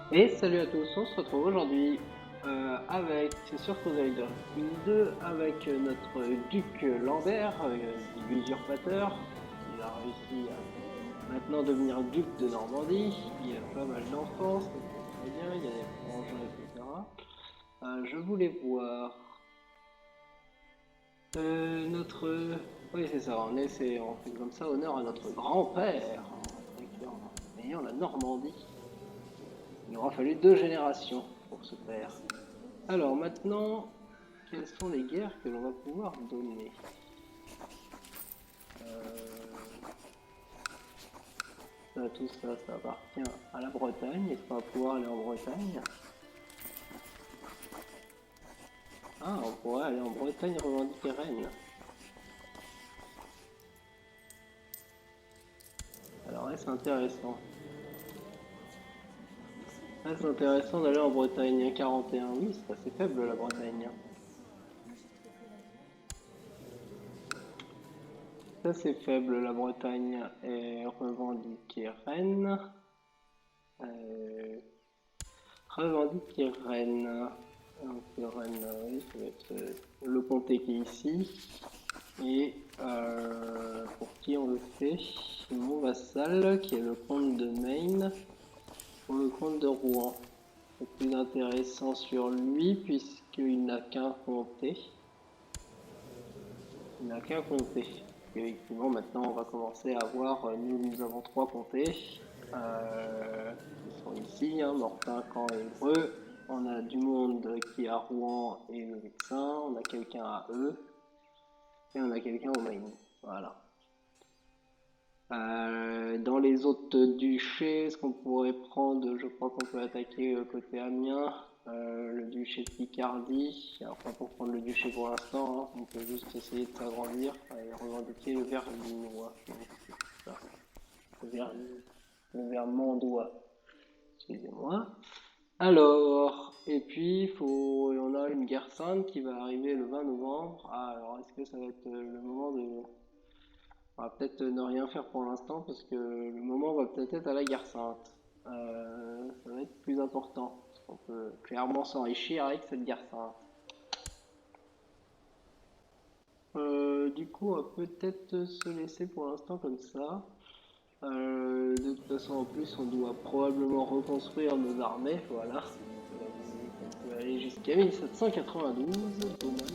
Et salut à tous, on se retrouve aujourd'hui avec sur Crusader 2 avec notre duc Lambert, l'usurpateur, qui a réussi à maintenant devenir duc de Normandie. Il a pas mal d'enfants, ça c'est très bien, il y a des frangins, etc. Je voulais voir notre... Oui c'est ça, on fait comme ça honneur à notre grand-père en ayant la Normandie. Il aura fallu 2 générations pour se faire. Alors maintenant, quelles sont les guerres que l'on va pouvoir donner? Euh, tout ça, ça appartient à la Bretagne. Est-ce qu'on va pouvoir aller en Bretagne? Ah, on pourrait aller en Bretagne revendiquer Rennes. Alors est-ce intéressant? Est-ce intéressant d'aller en Bretagne? 41, oui, c'est assez faible la Bretagne. C'est assez faible la Bretagne et revendiquer Rennes. Euh, Revendiquer Rennes. Donc Rennes, oui, ça va être le comté qui est ici. Et pour qui on le fait? Mon vassal, qui est le comte de Maine, pour le comte de Rouen. C'est plus intéressant sur lui, puisqu'il n'a qu'un comté. Il n'a qu'un comté. Effectivement, maintenant, on va commencer à avoir, nous avons 3 comtés, qui sont ici, hein, Mortain, Caen et Évreux. On a du monde qui est à Rouen et le Vexin, on a quelqu'un à eux, et on a quelqu'un au Maine. Voilà. Dans les autres duchés, ce qu'on pourrait prendre, je crois qu'on peut attaquer côté Amiens, le duché de Picardie. Alors pas pour prendre le duché pour l'instant, hein, on peut juste essayer de s'agrandir et revendiquer le Vervinois. Donc c'est ça, le Vermandois. Excusez-moi. Alors, et puis on a une guerre sainte qui va arriver le 20 novembre. Ah, alors est-ce que ça va être le moment de on va peut-être ne rien faire pour l'instant parce que le moment va peut-être être à la guerre sainte. Ça va être plus important. Parce qu'on peut clairement s'enrichir avec cette guerre sainte. Du coup, on va peut-être se laisser pour l'instant comme ça. De toute façon, en plus, on doit probablement reconstruire nos armées. Voilà. Cela veut dire qu'on peut aller jusqu'à 1792, dommage.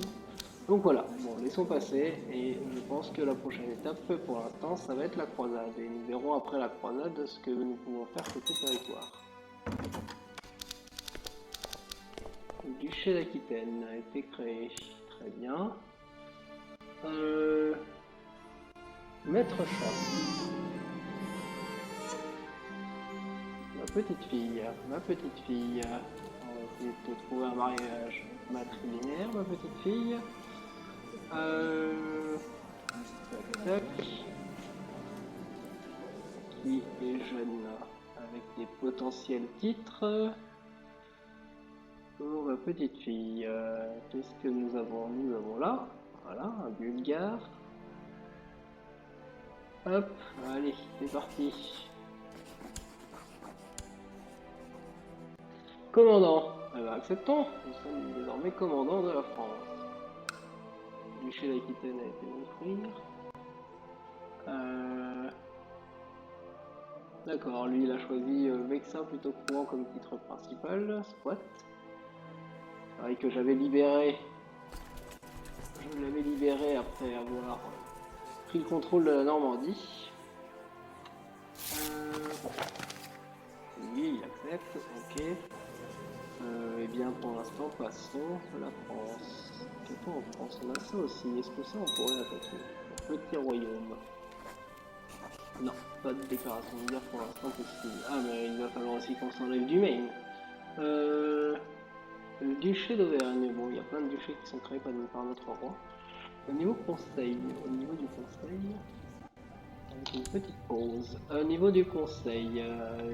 Donc voilà, bon, laissons passer et je pense que la prochaine étape pour l'instant ça va être la croisade et nous verrons après la croisade ce que nous pouvons faire côté territoire. Le duché d'Aquitaine a été créé, très bien. Euh, Maître Chasse, ma petite fille, on va essayer de te trouver un mariage matrilinéaire ma petite fille. Euh, Tac tac, qui est jeune avec des potentiels titres. Oh, ma petite fille, qu'est-ce que nous avons? Nous avons là, voilà, un bulgare. Hop, allez, c'est parti. Commandant, eh ben, acceptons, nous sommes désormais commandants de la France. Le duché d'Aquitaine a été offrir. Euh, D'accord, lui il a choisi Vexin plutôt que Rouen comme titre principal, soit. C'est vrai que je l'avais libéré après avoir pris le contrôle de la Normandie. Bon, oui, il accepte, ok. Eh bien, pour l'instant, passons la France. Qu'a-t-on en France? On a ça aussi. Est-ce que ça, on pourrait attaquer? Un petit royaume. Non, pas de déclaration de guerre pour l'instant possible. Ah, mais il va falloir aussi qu'on s'enlève du Maine. Euh, le duché d'Auvergne. Bon, il y a plein de duchés qui sont créés par notre roi. Au niveau du conseil, avec une petite pause. Au niveau du conseil,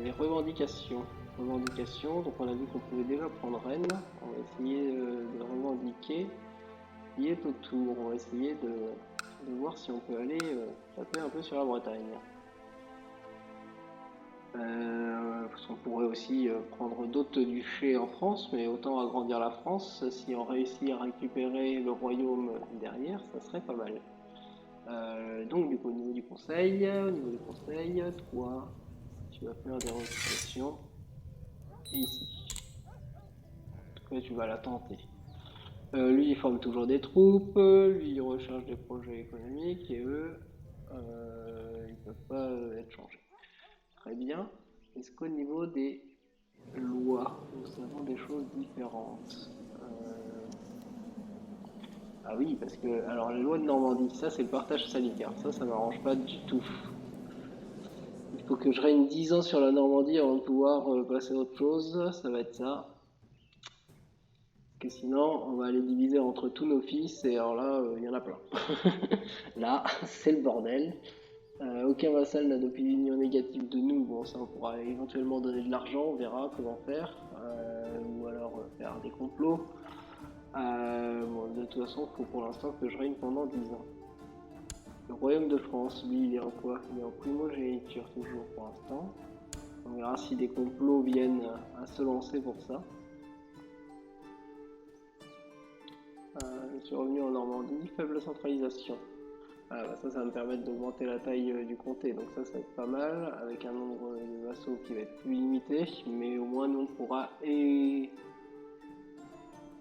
les revendications. Revendications, donc on a vu qu'on pouvait déjà prendre Rennes. On va essayer de revendiquer qui est autour. On va essayer de voir si on peut aller taper un peu sur la Bretagne. Parce qu'on pourrait aussi prendre d'autres duchés en France, mais autant agrandir la France. Si on réussit à récupérer le royaume derrière, ça serait pas mal. Donc du coup, au niveau du conseil, toi, tu vas faire des recrutements ici. En tout cas, tu vas la tenter. Lui, il forme toujours des troupes, lui, il recherche des projets économiques, et eux, ils peuvent pas être changés. Très bien. Est-ce qu'au niveau des lois, nous avons des choses différentes? Ah oui, parce que, alors, les lois de Normandie, ça, c'est le partage sanitaire. Ça m'arrange pas du tout. Il faut que je règne 10 ans sur la Normandie avant de pouvoir passer à autre chose. Ça va être ça. Que sinon, on va aller diviser entre tous nos fils, et alors là, il y en a plein. Là, c'est le bordel. Aucun vassal n'a d'opinion négative de nous. Bon, ça, on pourra éventuellement donner de l'argent, on verra comment faire. Ou alors faire des complots. Bon, de toute façon, il faut pour l'instant que je règne pendant 10 ans. Le royaume de France, lui, il est en quoi? Il est en primogéniture toujours pour l'instant. On verra si des complots viennent à se lancer pour ça. Je suis revenu en Normandie, faible centralisation. Ah, bah ça va me permettre d'augmenter la taille du comté, donc ça va être pas mal, avec un nombre de vassaux qui va être plus limité, mais au moins nous on pourra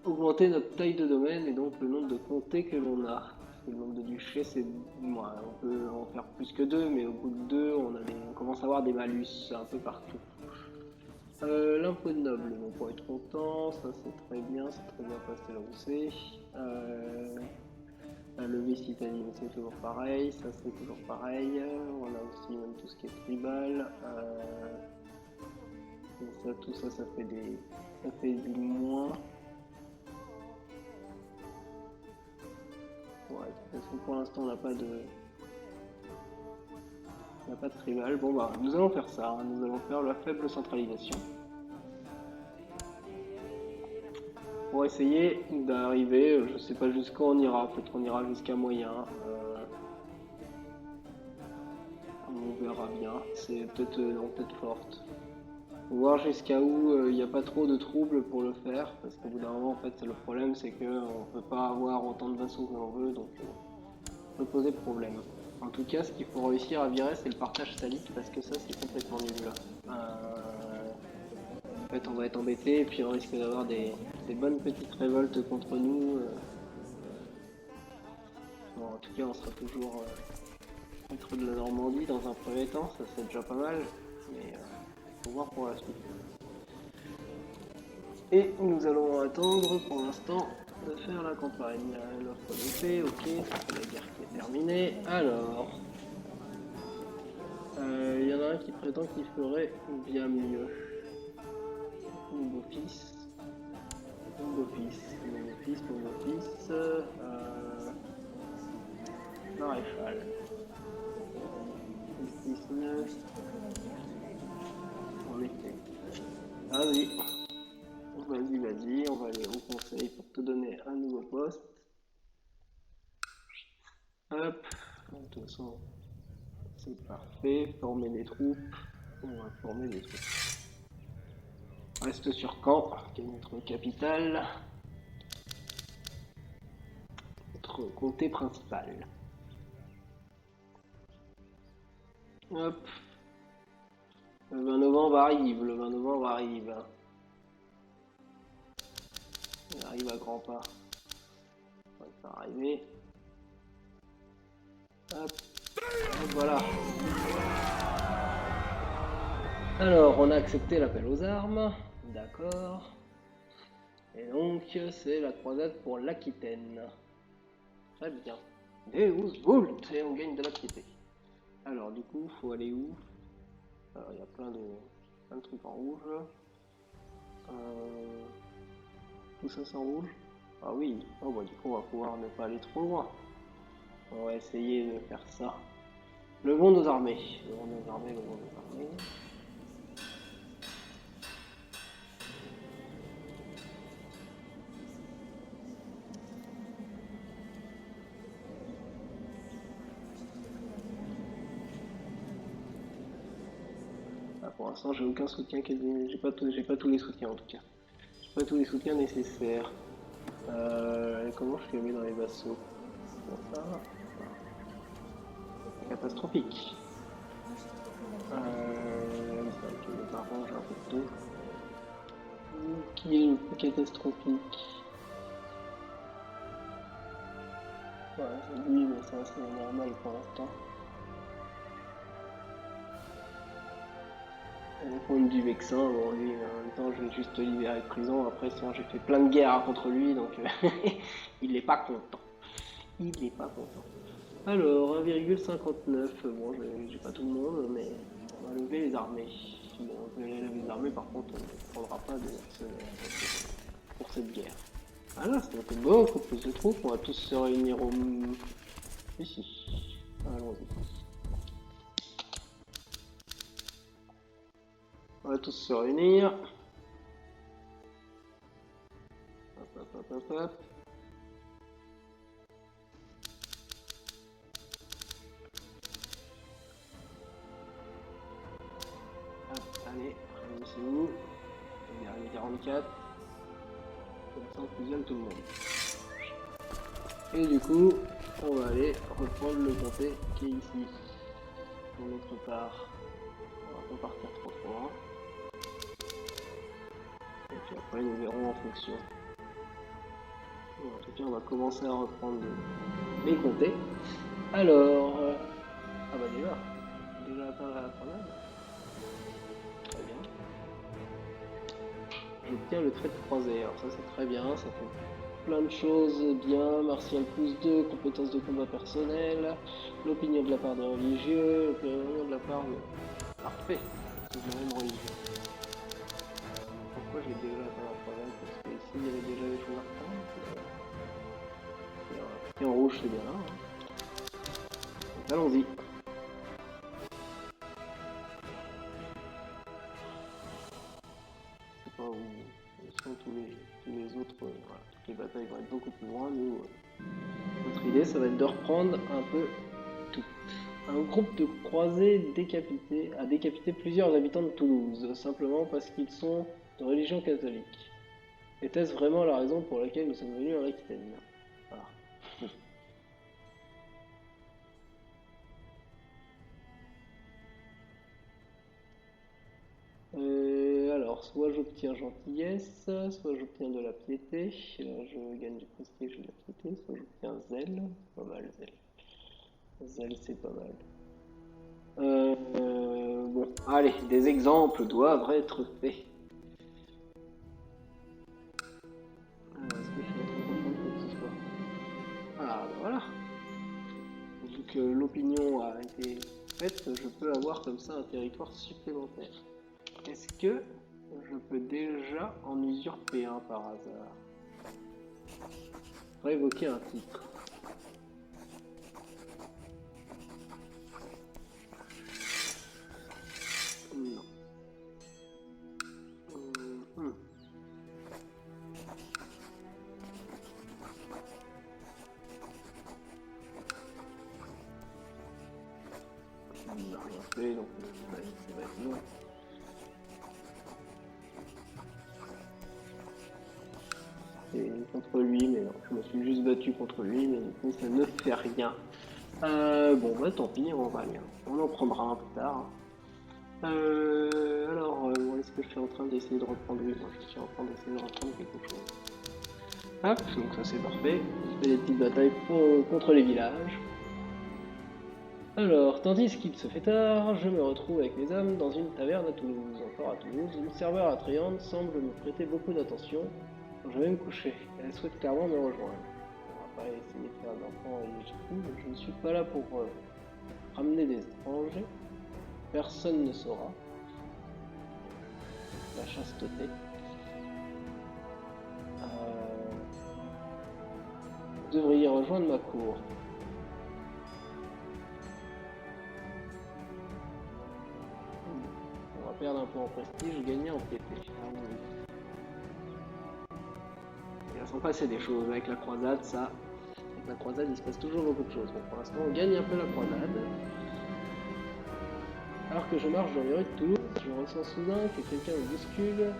augmenter notre taille de domaine et donc le nombre de comtés que l'on a. Parce que le nombre de duchés, c'est moi, on peut en faire plus que deux, mais au bout de deux, on commence à avoir des malus un peu partout. L'impôt de noble, on pourrait être content, ça c'est très bien passé là où c'est. La levée citadine, c'est toujours pareil, ça c'est toujours pareil. On a aussi même tout ce qui est tribal. Ça, tout ça, ça fait du moins. Ouais, de toute façon, pour l'instant, on n'a pas de tribal. Bon bah, nous allons faire ça. Hein. Nous allons faire la faible centralisation. Pour essayer d'arriver, je sais pas jusqu'où on ira, peut-être on ira jusqu'à moyen. On verra bien, c'est peut-être peut-être forte. Faut voir jusqu'à où il n'y a pas trop de troubles pour le faire, parce qu'au bout d'un moment, en fait, le problème c'est qu'on ne peut pas avoir autant de vassaux que l'on veut, donc ça peut poser problème. En tout cas, ce qu'il faut réussir à virer, c'est le partage salique, parce que ça, c'est complètement nul. En fait, on va être embêté, et puis on risque d'avoir des bonnes petites révoltes contre nous. Bon, en tout cas, on sera toujours maître de la Normandie dans un premier temps, ça c'est déjà pas mal, mais faut voir pour la suite. Et nous allons attendre pour l'instant de faire la campagne. L'offre de paix, ok, c'est la guerre qui est terminée. Alors, il y en a un qui prétend qu'il ferait bien mieux. Nouveau fils. Maréchal. 19. En effet. Ah oui. Vas-y, on va aller au conseil pour te donner un nouveau poste. Hop. De toute façon, c'est parfait. Former des troupes. On va former des troupes. Reste sur Caen, qui est notre capitale. Notre comté principal. Hop. Le 20 novembre arrive, Il arrive à grands pas. On va le faire arriver. Hop. Hop, voilà. Alors, on a accepté l'appel aux armes. D'accord. Et donc, c'est la croisade pour l'Aquitaine. Très bien. Deus Vult, et on gagne de la piété. Alors, du coup, faut aller où? Alors, il y a plein de trucs en rouge. Tout ça c'est en rouge? Ah oui. Oh bah du coup, on va pouvoir ne pas aller trop loin. On va essayer de faire ça. Levons nos armées. Hop. pour l'instant, j'ai aucun soutien, j'ai pas tous les soutiens en tout cas. J'ai pas tous les soutiens nécessaires. Comment je fais dans les vassaux? Bon, ça va. Catastrophique. Les parents, j'ai un peu de tout. Qui est le plus catastrophique? Ouais, c'est lui, mais ça c'est normal pour l'instant. Le compte du Vexin, bon lui en même temps je vais juste le libérer de prison, après sinon j'ai fait plein de guerres contre lui donc il n'est pas content. Il n'est pas content. Alors 1,59, bon j'ai pas tout le monde mais on va lever les armées. Bon, on peut lever les armées par contre on ne prendra pas de mercenaires pour cette guerre. Voilà, c'est bon, on propose de troupes, on va tous se réunir ici. Allons-y. On va tous se réunir. Hop, hop, hop, hop, hop. Hop, allez, réunissez-vous. On est arrivé 44. Comme ça, on fusionne tout le monde. Et du coup, on va aller reprendre le comté qui est ici. Pour notre part, on va pas partir trop loin. Et puis après, nous verrons en fonction. Bon, en tout cas, on va commencer à reprendre les comtés. Alors, ah bah déjà atteint la promenade. Très bien. J'obtiens le trait de croisée. Alors ça c'est très bien, ça fait plein de choses bien. Martial +2, compétences de combat personnel, l'opinion de la part des religieux, l'opinion de la part de... Parfait, c'est le même religieux. Pourquoi j'ai déjà atteint la promenade? Parce que ici il y avait déjà des choses à reprendre. Et en rouge c'est bien là. Donc allons-y. Où sont tous les autres, voilà, toutes les batailles vont être beaucoup plus loin. Nous, notre idée, ça va être de reprendre un peu tout. Un groupe de croisés a décapité plusieurs habitants de Toulouse, simplement parce qu'ils sont de religion catholique. Était-ce vraiment la raison pour laquelle nous sommes venus en Aquitaine? Voilà. Alors, soit j'obtiens gentillesse, soit j'obtiens de la piété, je gagne du prestige et de la piété, soit j'obtiens zèle, pas mal zèle. Zèle c'est pas mal. Bon, allez, des exemples doivent être faits. Est-ce que je suis en train de comprendre quoi que ce soit? Ah, ben voilà. Vu que l'opinion a été faite, je peux avoir comme ça un territoire supplémentaire. Est-ce que je peux déjà en usurper un par hasard? Révoquer un titre. Non. Il n'a rien fait, donc ça va être non. Et contre lui, mais non, je me suis juste battu contre lui, mais du coup ça ne fait rien. Bon bah tant pis, on va rien. On en prendra un plus tard. Alors, est-ce que je suis en train d'essayer de reprendre lui? Non, je suis en train d'essayer de reprendre quelque chose. Hop, donc ça c'est parfait. Je fais des petites batailles contre les villages. Alors, tandis qu'il se fait tard, je me retrouve avec mes hommes dans une taverne à Toulouse. Encore à Toulouse, une serveur attrayante semble me prêter beaucoup d'attention. Je vais me coucher. Elle souhaite clairement me rejoindre. On va pas essayer de faire d'enfants illégitimes. Je ne suis pas là pour ramener des étrangers. Personne ne saura. La chasteté. Vous devriez rejoindre ma cour. On va perdre un peu en prestige, gagner en piété. Il va s'en passer des choses avec la croisade, ça. Avec la croisade, il se passe toujours beaucoup de choses. Bon, pour l'instant, on gagne un peu la croisade. Alors que je marche dans les rues de Toulouse, je ressens soudain que quelqu'un me bouscule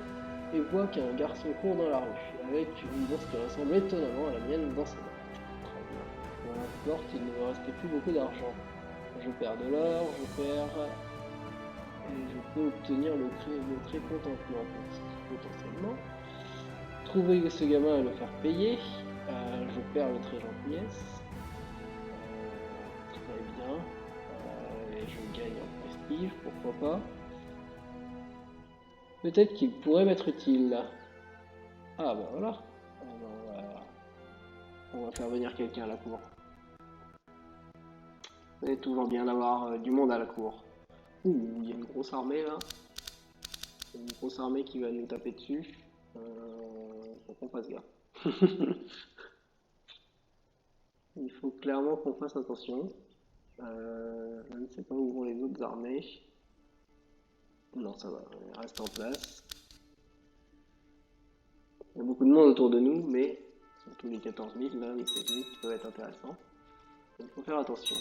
et vois qu'un garçon court dans la rue, avec une bourse qui ressemble étonnamment à la mienne dans ses mains. Très bien. Peu importe, il ne me restait plus beaucoup d'argent. Je perds de l'or, je perds... Et je peux obtenir le très contentement potentiellement. Trouver ce gamin et le faire payer. Je perds le très gentillesse. Très bien. Et je gagne en prestige, pourquoi pas. Peut-être qu'il pourrait m'être utile. Ah bah voilà. On va faire venir quelqu'un à la cour. C'est toujours bien d'avoir du monde à la cour. Ouh, il y a une grosse armée là. Une grosse armée qui va nous taper dessus. Faut qu'on fasse gaffe. Il faut clairement qu'on fasse attention. Je ne sais pas où vont les autres armées. Non, ça va, on reste en place. Il y a beaucoup de monde autour de nous, mais surtout les 14 000, là, les 16 000 qui peuvent être intéressants. Donc il faut faire attention.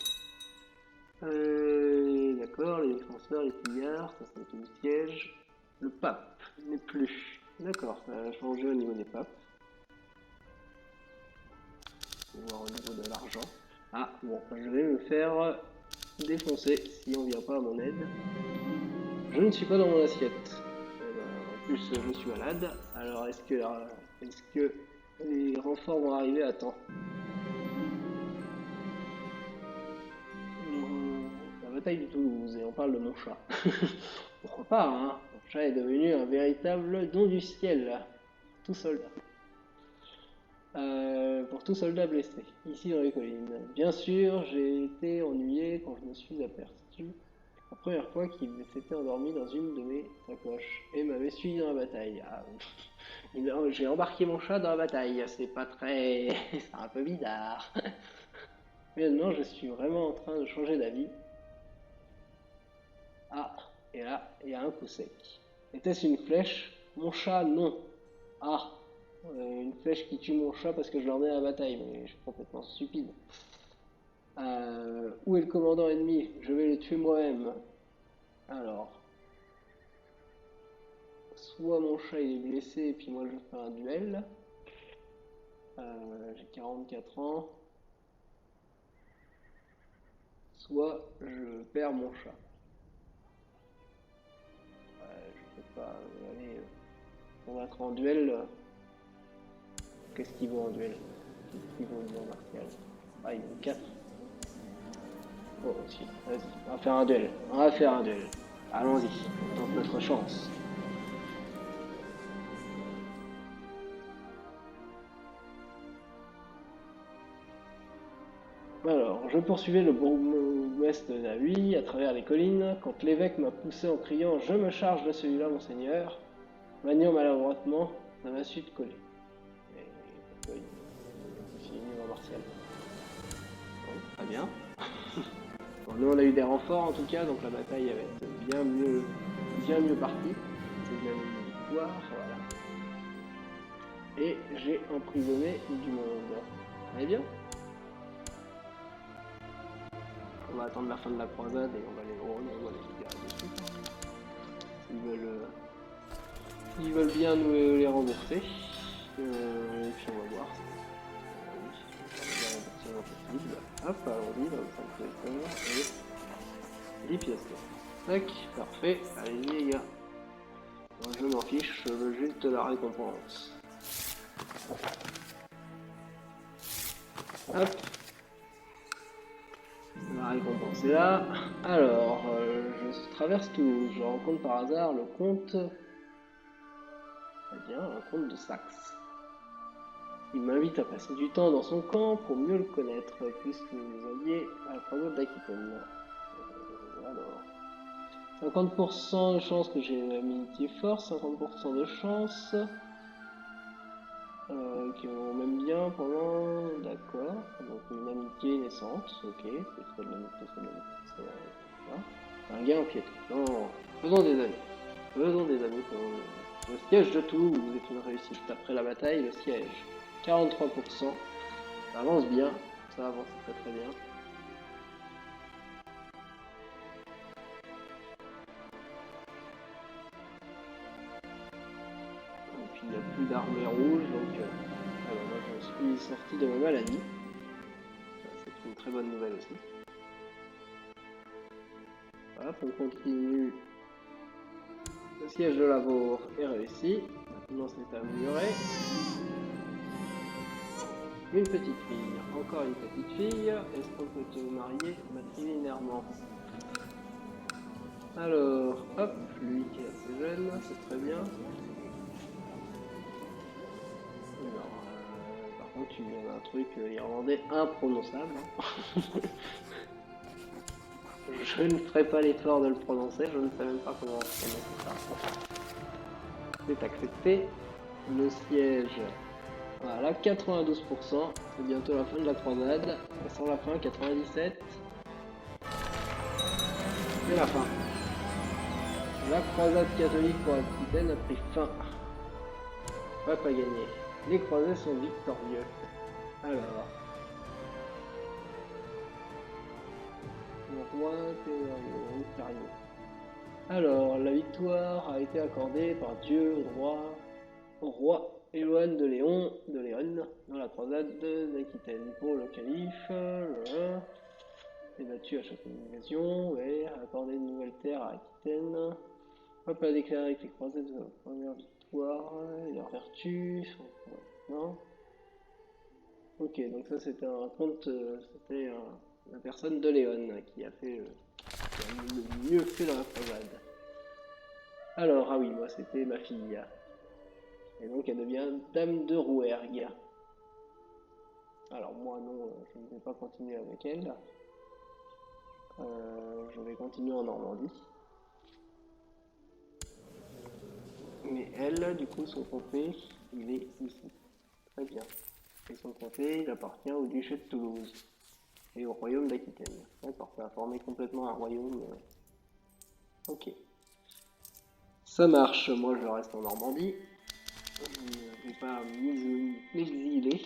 D'accord, les défenseurs, les pillards, ça c'est tout le siège. Le pape n'est plus. D'accord, ça a changé au niveau des papes. On va voir au niveau de l'argent. Ah, bon, je vais me faire défoncer si on vient pas à mon aide. Je ne suis pas dans mon assiette. En plus, je suis malade. Alors, est-ce que les renforts vont arriver à temps? La bataille de Toulouse, et on parle de mon chat. Pourquoi pas, hein? Mon chat est devenu un véritable don du ciel. Tout soldat. Pour tout soldat blessé, ici dans les collines. Bien sûr, j'ai été ennuyé quand je me suis aperçu la première fois qu'il s'était endormi dans une de mes sacoches et m'avait suivi dans la bataille. Ah, j'ai embarqué mon chat dans la bataille, c'est pas très... c'est un peu bizarre. Mais maintenant, je suis vraiment en train de changer d'avis. Ah, et là, il y a un coup sec. Était-ce une flèche? Mon chat, non. Ah, une flèche qui tue mon chat parce que je l'emmène à la bataille, mais je suis complètement stupide. Où est le commandant ennemi? Je vais le tuer moi-même. Alors, soit mon chat il est blessé et puis moi je fais un duel. J'ai 44 ans. Soit je perds mon chat. Je peux pas aller combattre en duel. Qu'est-ce qu'il vaut en duel? Qu'est-ce qu'il vaut en martial? Ah, il vaut 4. Oh, aussi. Vas-y, on va faire un duel. On va faire un duel. Allons-y, on tente notre chance. Alors, je poursuivais le bourgmestre de la Huy à travers les collines quand l'évêque m'a poussé en criant « Je me charge de celui-là, monseigneur !» Maniant maladroitement, ça m'a su de coller. Et pourquoi il est niveau martial? Bon, très bien. Bon, nous on a eu des renforts en tout cas, donc la bataille va être bien mieux partie. C'est bien une victoire, voilà. Et j'ai emprisonné du monde. Très bien. On va attendre la fin de la croisade et on va les libérer dessus. Ils veulent bien nous les rembourser. Et puis on va voir. Les remboursements possibles. Hop, allons-y, dans le 5 et 10 pièces. Tac, parfait. Allez-y les gars. Moi, je m'en fiche, je veux juste la récompense. Hop. La récompense est là. Alors, je traverse Toulouse. Je rencontre par hasard le comte... Très bien, un comte de Saxe. Il m'invite à passer du temps dans son camp pour mieux le connaître, puisque vous alliez à la croisade d'Aquitaine. Alors, 50% de chance que j'ai l'amitié force, 50% de chance qui vont même bien pendant... D'accord, donc une amitié naissante, ok, c'est soit de l'amitié, un gain en piéton. Non, faisons des amis. Faisons des amis. Le siège de Toulouse est une réussite. Après la bataille, le siège. 43%. Ça avance bien. Ça avance très très bien. a plus d'armée rouge, donc alors moi je suis sorti de ma maladie. C'est une très bonne nouvelle aussi. Voilà, on continue. Le siège de Lavaur est réussi. Maintenant c'est à Muret. Une petite fille, encore une petite fille. Est-ce qu'on peut te marier matrilinéairement? Alors, hop, lui qui est assez jeune, c'est très bien. Alors, par contre, tu viens d'un truc irlandais imprononçable. Je ne ferai pas l'effort de le prononcer, je ne sais même pas comment on prononce ça. C'est accepté. Le siège, voilà, 92%. C'est bientôt la fin de la croisade. On sent la fin, 97. C'est la fin. La croisade catholique pour Aquitaine a pris fin. Pas gagné. Les croisés sont victorieux. Alors. Le roi Ontario. Alors, la victoire a été accordée par Dieu au roi Éloane de Léon, dans la croisade d'Aquitaine. Pour le calife, est battu à chaque occasion, et a accordé de nouvelles terres à Aquitaine. Hop, a déclaré que les croisés de la première victoire et leur vertu sont... Non. Ok, donc ça c'était un conte, c'était la personne de Léon qui a fait qui a le mieux fait dans la croisade. Alors, ah oui, moi c'était ma fille. Et donc elle devient dame de Rouergue. Alors moi non, je ne vais pas continuer avec elle. Je vais continuer en Normandie. Mais elle, du coup, son comté, il est ici. Très bien. Et son comté, il appartient au duché de Toulouse et au royaume d'Aquitaine. D'accord, ça a formé complètement un royaume. Ok. Ça marche, moi je reste en Normandie. Je ne vais pas m'exiler.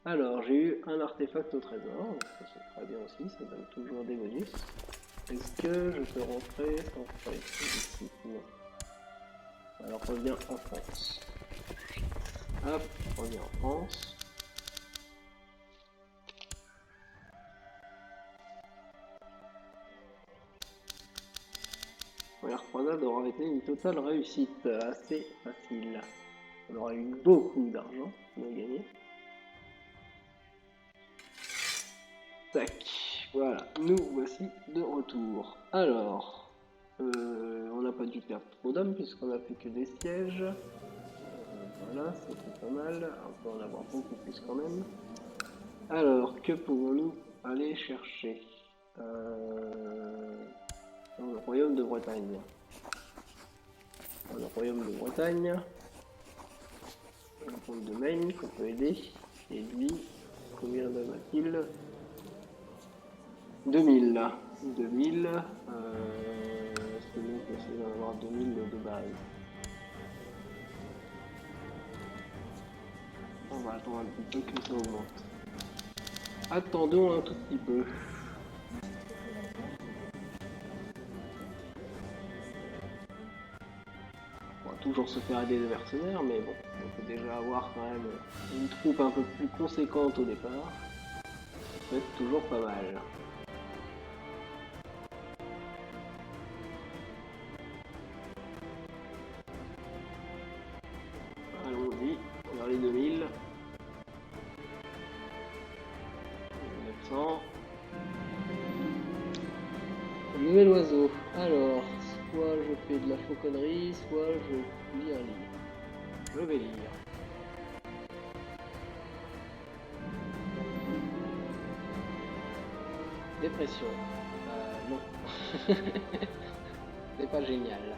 Alors, j'ai eu un artefact au trésor, ça c'est très bien aussi, ça donne toujours des bonus. Est-ce que je peux rentrer sans frais ici? Non. Alors, reviens en France. Hop, reviens en France. Première croisade aura été une totale réussite, assez facile. On aura eu beaucoup d'argent à gagner. Tac, voilà, nous voici de retour. Alors, on n'a pas dû perdre trop d'hommes puisqu'on a fait que des sièges. Voilà, c'était pas mal. On peut en avoir beaucoup plus quand même. Alors, que pouvons-nous aller chercher dans le royaume de Bretagne? Dans le royaume de Bretagne, le comte de Maine qu'on peut aider. Et lui, combien de a-t-il? 2000. 2000. C'est bon qu'on essaie d'en avoir 2000 de base. On va attendre un petit peu que ça augmente. Attendons un tout petit peu. On va toujours se faire aider de mercenaires, mais bon, on peut déjà avoir quand même une troupe un peu plus conséquente au départ. Ça peut être toujours pas mal. Allons-y, vers les 2000. 900. Nouvel oiseau. Alors, soit je fais de la fauconnerie, soit je lis un livre. Je vais lire. Dépression. Non. C'est pas génial.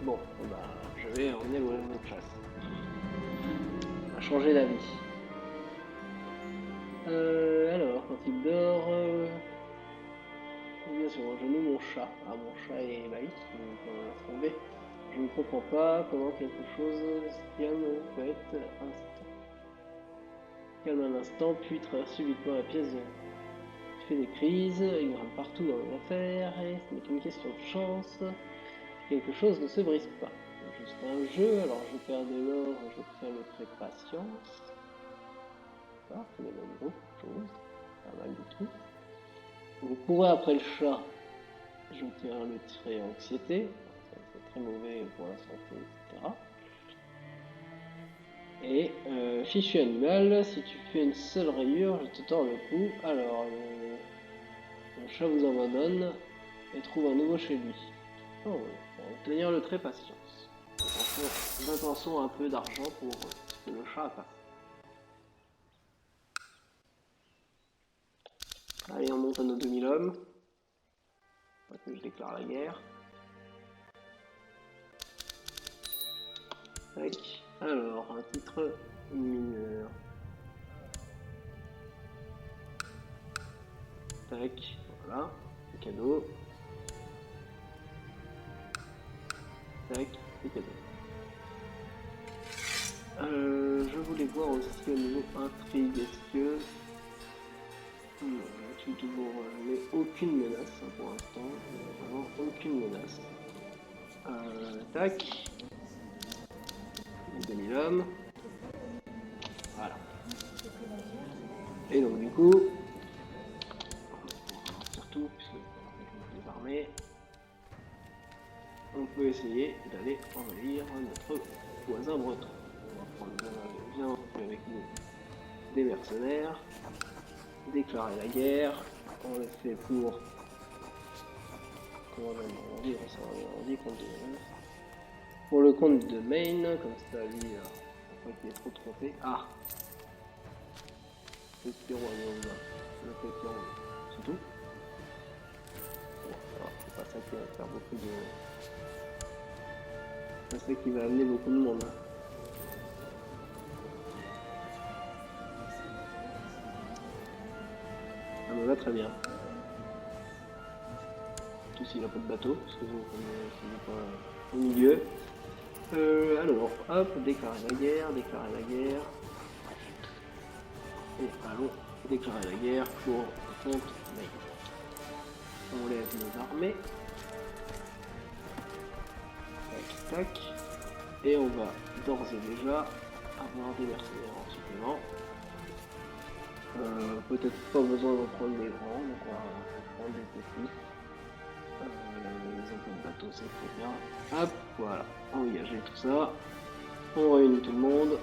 Bon, bah, je vais emmener le oiseau de chasse. Ça va changer la vie. Alors, quand il dort... Bien sûr, je noue mon chat. Ah, mon chat est ébahi, donc on va tomber. Je ne comprends pas comment quelque chose tienne peut être instant. calme un instant, puis traverse subitement la pièce. Tu fais des crises, il grimpe partout dans les affaires, et ce n'est qu'une question de chance. Quelque chose ne se brise pas. C'est juste un jeu, alors je perds de l'or, j'obtiens le trait patience. Ça me donne beaucoup de choses, pas mal de trucs. Je pourrais après le chat, j'obtiens le trait anxiété, c'est très mauvais pour la santé, etc. Et fichu animal, si tu fais une seule rayure, je te tords le cou. Alors, le chat vous abandonne et trouve un nouveau chez lui. Oh, pour obtenir le trait patience. Intention un peu d'argent pour que le chat passe. Allez, on monte à nos 2000 hommes. Que je déclare la guerre. Tac. Alors, un titre mineur. Tac, voilà, c'est cadeau. Tac, c'est cadeau. Je voulais voir aussi au niveau intrigue, est-ce que... je suis toujours... mais aucune menace pour l'instant, vraiment aucune menace. Tac. 2000 hommes. Voilà. Et donc du coup... surtout, puisque les armées... on peut essayer d'aller envahir notre voisin breton. On va prendre bien avec nous des mercenaires, déclarer la guerre, on le fait pour... comment on dit pour le compte de Maine, comme ça lui, faut pas qu'il est trop trompé. Ah, petit royaume, le petit royaume, c'est tout. Bon, c'est pas ça qui va faire beaucoup de... c'est ça qui va amener beaucoup de monde. Ça me va très bien. Surtout s'il n'a pas de bateau, parce que c'est pas au milieu. Alors, hop, déclarer la guerre. Et allons déclarer la guerre pour contre Maine. On lève nos armées. Tac, tac. Et on va d'ores et déjà avoir des mercenaires en supplément. Peut-être pas besoin d'en prendre des grands, donc on va prendre des petits. Les emplois de bateau, c'est très bien. Hop, voilà, engager tout ça. On réunit tout le monde.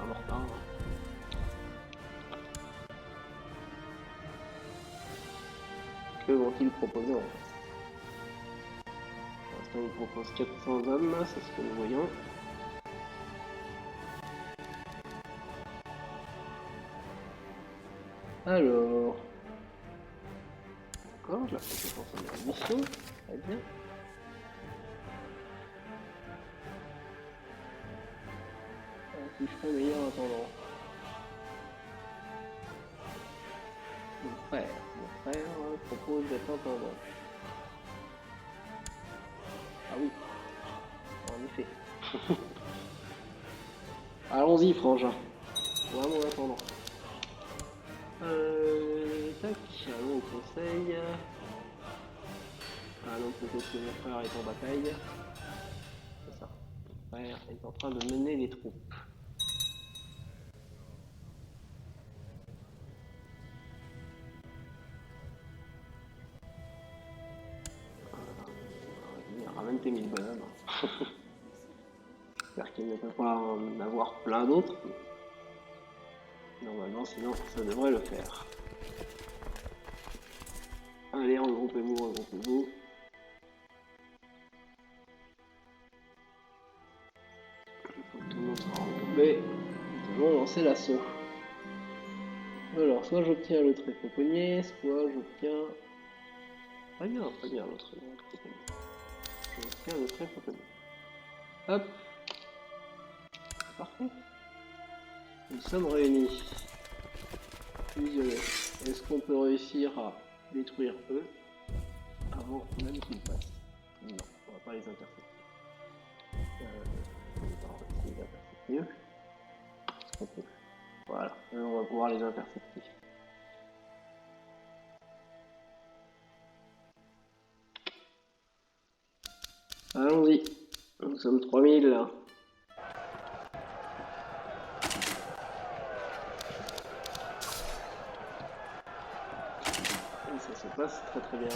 À Mortain. Que vont-ils proposer en fait? Pour l'instant, ils proposent 400 hommes, c'est ce que nous voyons. Alors... d'accord, je la fais pour son mission. Très bien. Si je fais meilleur en attendant. Mon frère propose d'être intendant. Ah oui, en effet. Allons-y, frangin. Vraiment en attendant. Tac, allons au conseil. Ah non, peut-être que mon frère est en bataille. C'est ça. Mon frère est en train de mener les troupes. Ramène tes 1000 bonhommes. J'espère qu'il ne peut pas en avoir plein d'autres. Normalement, sinon, ça devrait le faire. Allez, regroupez-vous. Il faut que tout le monde soit regroupé. Nous allons lancer l'assaut. Alors, soit j'obtiens le trait fauconnier, soit j'obtiens... Pas bien l'autre fauconnier. J'obtiens le trait fauconnier. Hop. Parfait. Nous sommes réunis. Fusionnés. Est-ce qu'on peut réussir à détruire eux avant même qu'ils passent? Non, on va pas les intercepter. Mieux. Voilà, on va pouvoir les intercepter. Allons-y. Nous sommes 3000 là. Et ça se passe très très bien.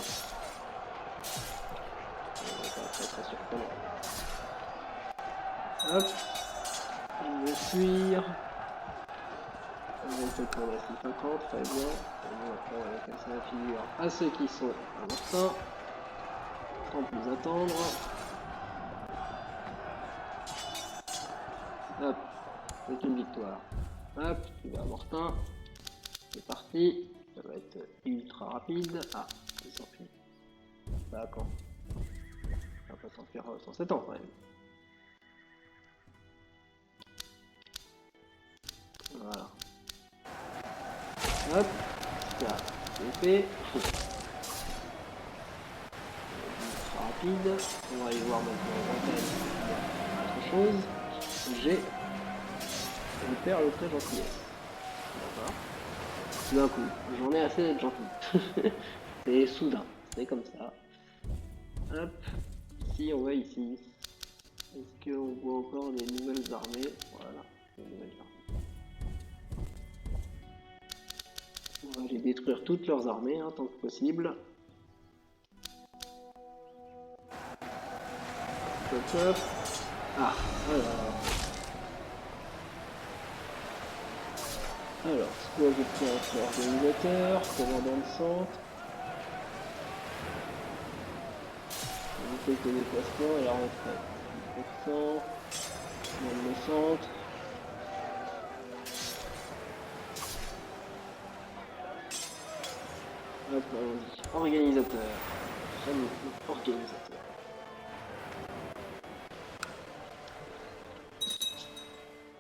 Très surprenant. Hop. Je vais fuir. On va peut-être pour la 650, très bien. Et bon, après on va casser la figure à ceux qui sont à Martin. Sans plus attendre. Hop, c'est une victoire. Hop, tu vas à Martin. C'est parti. Ça va être ultra rapide. Ah, il s'enfuit. D'accord. On va pas s'en faire 107 ans quand même. Voilà. Hop, ça, c'est fait. Ultra rapide. On va aller voir maintenant autre chose. J'ai une perle très gentillesse. D'accord. D'un coup, j'en ai assez d'être gentil. C'est soudain, c'est comme ça. Hop, si on va ici, est-ce qu'on voit encore des nouvelles armées? Voilà, des nouvelles armées. On va les détruire toutes leurs armées, hein, tant que possible. Hop, hop. Ah, alors, soit je prends l'organisateur, commandant de centre. On fait que les déplacements et la retraite. 10%, même le centre. Hop, allons-y. Organisateur. Fameux organisateur.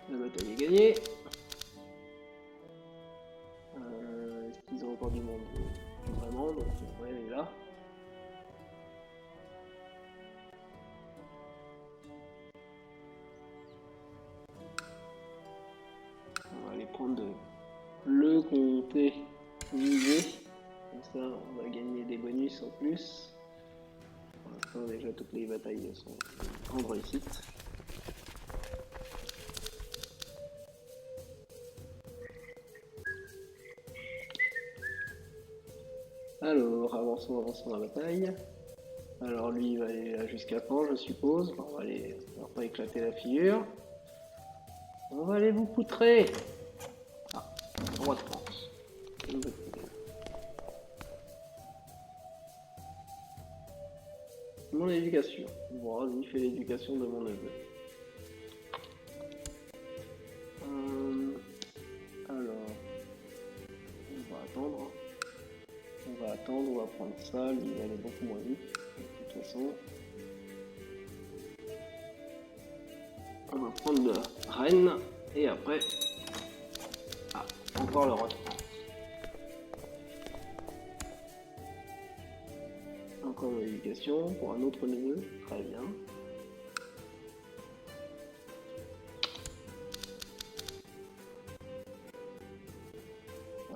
La bataille est gagnée. Est-ce qu'ils ont encore du monde? Vraiment, donc ouais, elle est là. On va aller prendre le comté visé. Comme ça, on va gagner des bonus en plus. Pour l'instant, déjà, toutes les batailles sont une grande réussite. Alors, avançons dans la bataille. Alors lui, il va aller là jusqu'à quand, je suppose. On va pas éclater la figure. On va aller vous poutrer. Ah, roi de France. Mon éducation. Bon, il fait l'éducation de mon neveu. Alors, on va attendre. On va prendre ça. Lui, il va aller beaucoup moins vite. De toute façon. On va prendre Rennes. Et après. Ah, encore le roi de France. Encore mon éducation pour un autre neveu. Très bien.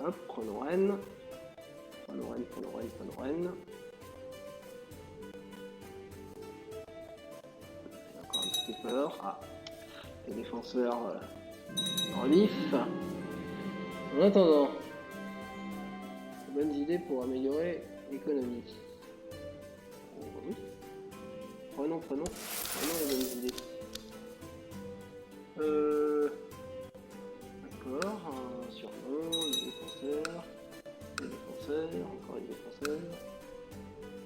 Hop, prenons Rennes. Prenons Rennes. J'ai encore un petit peu peur. Ah, les défenseurs en vif. En attendant, bonnes idées pour améliorer l'économie. Oui. Prenons les bonnes idées. D'accord, un surnom, les défenseurs, encore les défenseurs.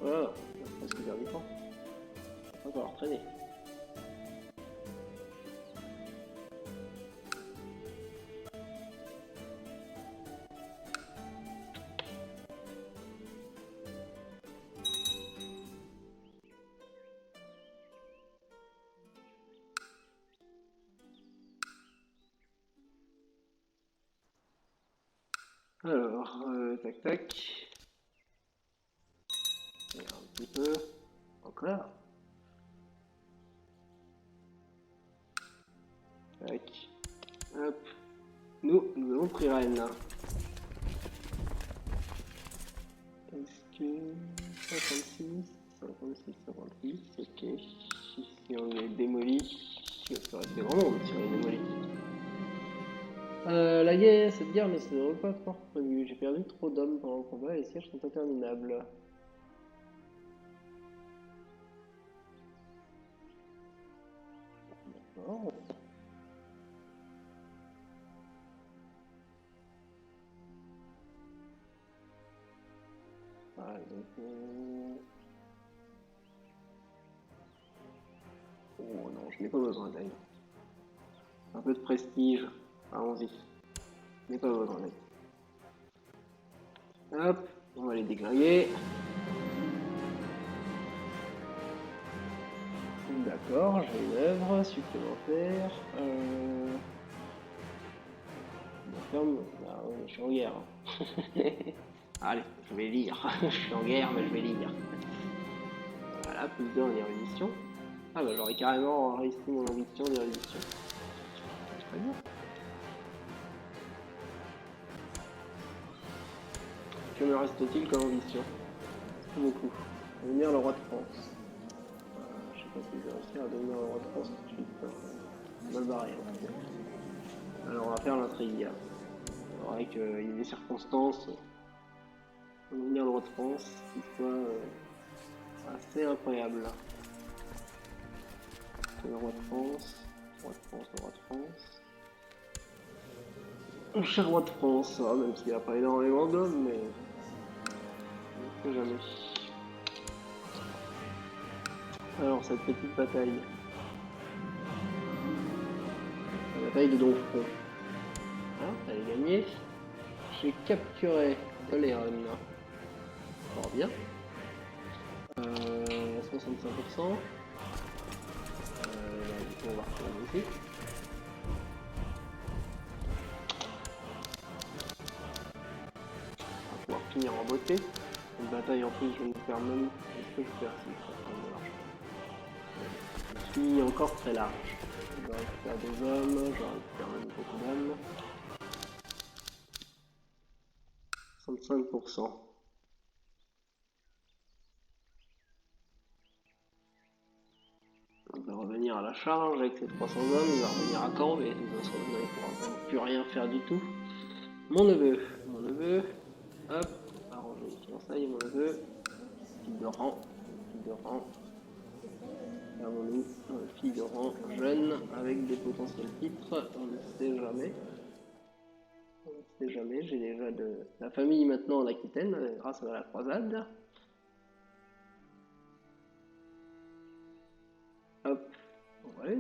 Voilà, on va presque faire du temps. On va falloir traîner. Alors, tac tac. Et un petit peu. Encore. Tac. Hop. Nous avons pris Rennes. Est-ce que 56, 56, 56, ok. Si on est démoli, ça aurait été vraiment si on est démoli. La guerre, cette guerre ne se déroule pas fort prévu. J'ai perdu trop d'hommes pendant le combat et les sièges sont interminables. D'accord. Ah, donc, oh non, je n'ai pas besoin d'aide. Un peu de prestige, allons-y. Je n'ai pas besoin d'aide. Hop, on va les déglinguer. D'accord, j'ai une œuvre supplémentaire. Ferme. Bah, je suis en guerre. Allez, je vais lire. Je suis en guerre, mais je vais lire. Voilà, plus 2 en érudition. Ah bah j'aurais carrément réussi mon ambition d'érudition. Très bien. Que me reste-t-il comme ambition? Beaucoup. Devenir le roi de France. Je sais pas si je vais réussir à devenir le roi de France tout de suite. Mal barré en tout cas. Alors on va faire l'intrigue. Il faudrait qu'il y ait des circonstances pour devenir le roi de France qui soient assez incroyables. Le roi de France, le roi de France, le roi de France. Mon cher roi de France, même s'il n'y a pas énormément d'hommes, mais on ne sait jamais. Alors, cette petite bataille. La bataille de Donfront. Ah, elle est gagnée. J'ai capturé Oléron. Fort bien. 65%. On va retourner ici. On va pouvoir finir en beauté. Une bataille en plus, je vais me faire même. Est-ce que je perds si je suis encore très large. Je récupère des hommes, je récupère même beaucoup d'hommes. 65%. Il va revenir à la charge avec ses 300 hommes, il va revenir à Caen, mais de toute façon il ne pourra plus rien faire du tout. Mon neveu, hop, arranger les fiançailles, mon neveu, fille de rang, avons-nous fille de rang jeune avec des potentiels titres, on ne sait jamais. On ne sait jamais, j'ai déjà de la famille maintenant en Aquitaine grâce à la croisade. Hop, voilà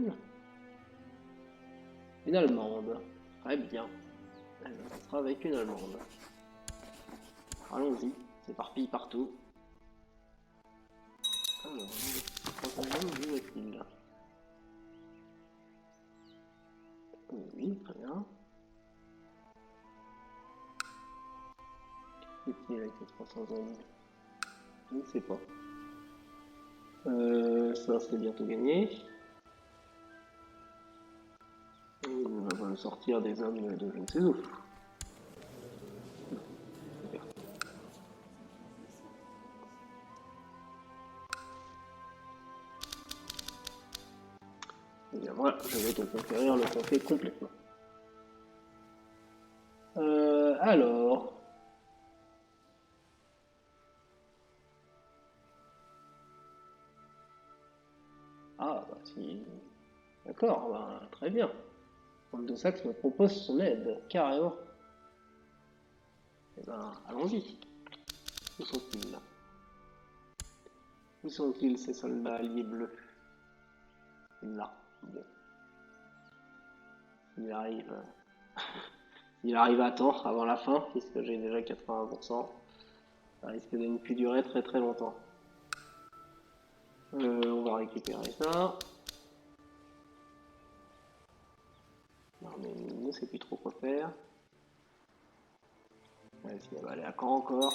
une allemande, très bien. Ça sera avec une allemande. Allons-y, c'est parti partout. Alors, 300 hommes, où est-il? Oui, très bien. Qu'est-il avec les 300 hommes? Je ne sais pas. Ça, c'est bientôt gagné. On va me sortir des hommes de je ne sais où. Et bien voilà, je vais te conquérir le comté complètement. Alors. Ah, bah si. D'accord, bah, très bien. Comte de Saxe me propose son aide, carrément. Eh ben, allons-y. Où sont-ils là? Où sont-ils ces soldats alliés bleus? Là. Bon. Il arrive à temps avant la fin, puisque j'ai déjà 80%. Ça risque de ne plus durer très très longtemps. On va récupérer ça. Non mais nous, c'est plus trop quoi faire. Si elle va aller à Caen encore.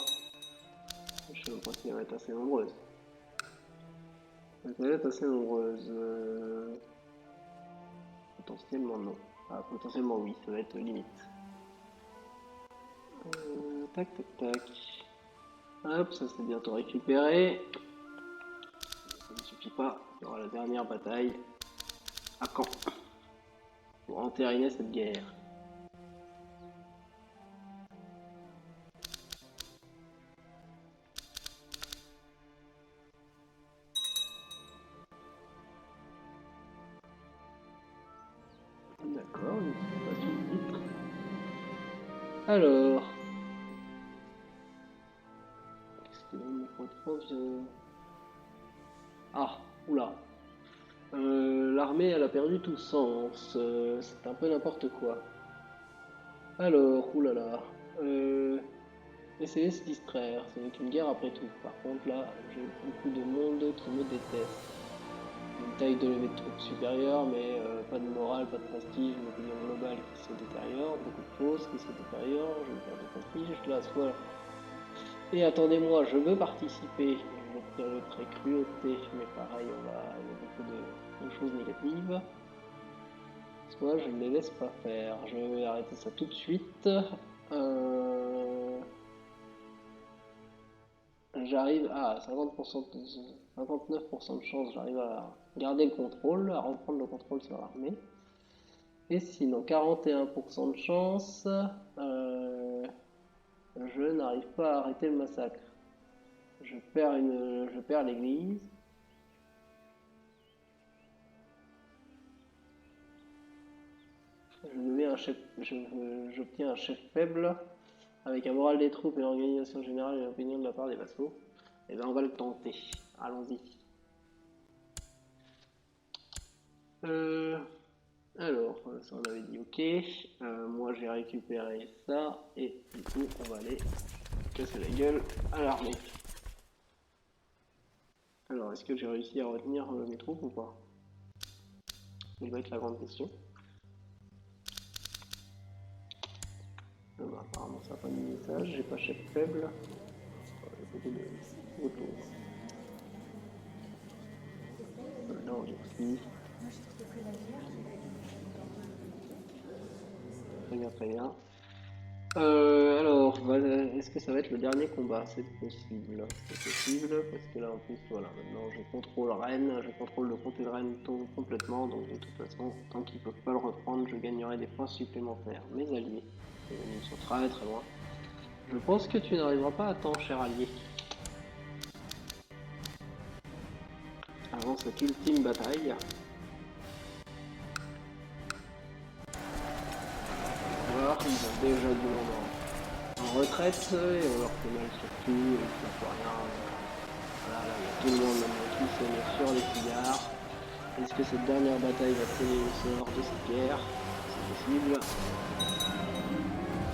Je sais même pas si elle va être assez nombreuse. Elle va être assez nombreuse. potentiellement non. Ah, potentiellement oui, ça va être limite. Tac, tac, tac. Hop, ça c'est bientôt récupéré. Ça ne suffit pas, il y aura la dernière bataille. À Caen. Pour entériner cette guerre. D'accord, une occupation de titre. Alors. Qu'est-ce que l'on me propose? Ah, oula. L'armée, elle a perdu tout sens. C'est un peu n'importe quoi. Alors, oulala. Essayer de se distraire, ce n'est qu'une guerre après tout. Par contre, là, j'ai beaucoup de monde qui me déteste. Une taille de levée de troupes supérieure, mais pas de morale, pas de prestige, une opinion globale qui se détériore, beaucoup de choses qui se détériorent, je vais perdre de prestige, là, soit... Et attendez-moi, je veux participer, je vais très cruauté, mais pareil, il y a beaucoup de choses négatives. Soit je ne les laisse pas faire, je vais arrêter ça tout de suite. J'arrive à 50%, 59% de chance, j'arrive à garder le contrôle, à reprendre le contrôle sur l'armée. Et sinon, 41% de chance, je n'arrive pas à arrêter le massacre. Je perds l'église. J'obtiens un chef faible, avec un moral des troupes et l'organisation générale et l'opinion de la part des vassaux. Et ben on va le tenter. Allons-y. Alors, ça on avait dit ok. Moi j'ai récupéré ça et du coup on va aller casser la gueule à l'armée. Alors, est-ce que j'ai réussi à retenir mes troupes ou pas? Ça va être la grande question. Bah, apparemment ça n'a pas mis de message, j'ai pas chef faible. Beaucoup de choses. Non, aussi. Très bien, très bien. Alors, est-ce que ça va être le dernier combat? C'est possible. C'est possible, parce que là en plus, voilà, maintenant je contrôle Rennes, je contrôle le comté de Rennes complètement, donc de toute façon, tant qu'ils peuvent pas le reprendre, je gagnerai des points supplémentaires. Mes alliés, ils sont très très loin. Je pense que tu n'arriveras pas à temps, cher allié. Avant cette ultime bataille. Alors, ils ont déjà du monde en retraite, et on leur fait mal surtout, et ça ne peut rien. Voilà, là, il y a tout le monde maintenant qui se met sur les pillards. Est-ce que cette dernière bataille va sceller le sort de cette guerre? C'est possible.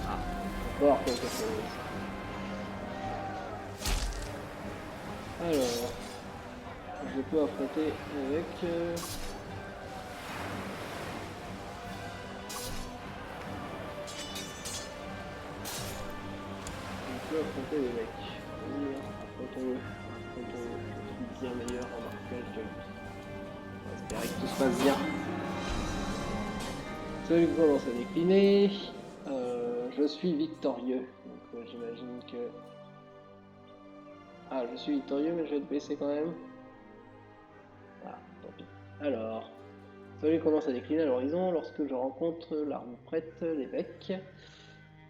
Ah, encore quelque chose. Alors, je peux affronter avec... Je peux affronter les mecs. Oui, affrontons-le. Affrontons-le. Je suis bien meilleur en martial que lui. On va espérer que tout se passe bien. Celui qui commence à décliner. Je suis victorieux. Donc j'imagine que... Ah, je suis victorieux, mais je vais te baisser quand même. Ah, tant pis. Alors, celui commence à décliner à l'horizon lorsque je rencontre l'arme prête, l'évêque.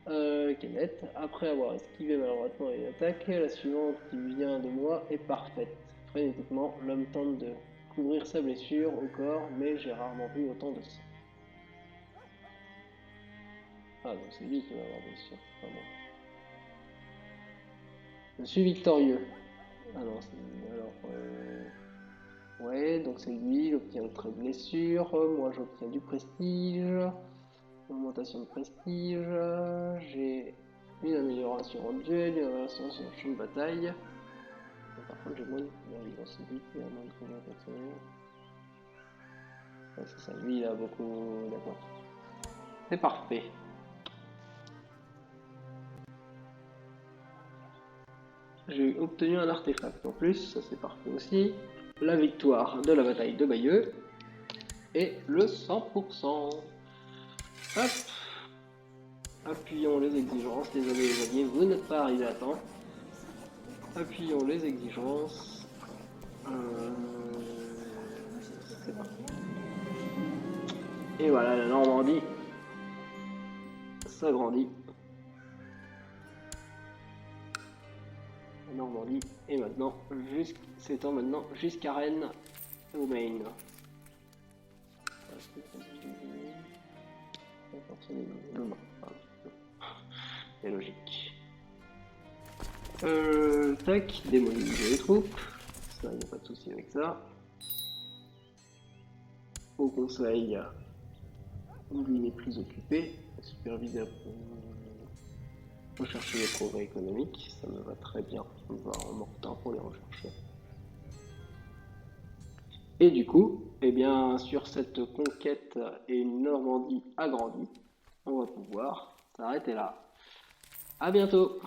Kenneth, après avoir esquivé maladroitement une attaque, la suivante qui vient de moi est parfaite. Frénétiquement, l'homme tente de couvrir sa blessure au corps, mais j'ai rarement vu autant de sang. Ah, donc c'est lui qui va avoir blessure, pas moi. Je suis victorieux. Ah non, c'est... Alors... Ouais, donc c'est lui, il obtient le trait de blessure, moi j'obtiens du prestige, augmentation de prestige, j'ai une amélioration en duel, une amélioration sur le champ de bataille. Mais par contre j'ai moins de vivacité, moins de combat personnel. Ouais, c'est ça, lui il a beaucoup... D'accord. C'est parfait. J'ai obtenu un artefact en plus, ça c'est parfait aussi. La victoire de la bataille de Bayeux. et le 100%. Hop. Appuyons les exigences, les alliés, vous n'êtes pas arrivé à temps. Appuyons les exigences. C'est parti. Et voilà, la Normandie s'agrandit. La Normandie est maintenant s'étend maintenant jusqu'à Rennes au Maine. Non, c'est logique. Tac, démobiliser les troupes. Ça, il n'y a pas de souci avec ça. Au conseil, il est plus occupé. Superviseur pour rechercher les progrès économiques. Ça me va très bien. On va en mortant pour les rechercher. Et du coup, eh bien, sur cette conquête et une Normandie agrandie, on va pouvoir s'arrêter là. À bientôt!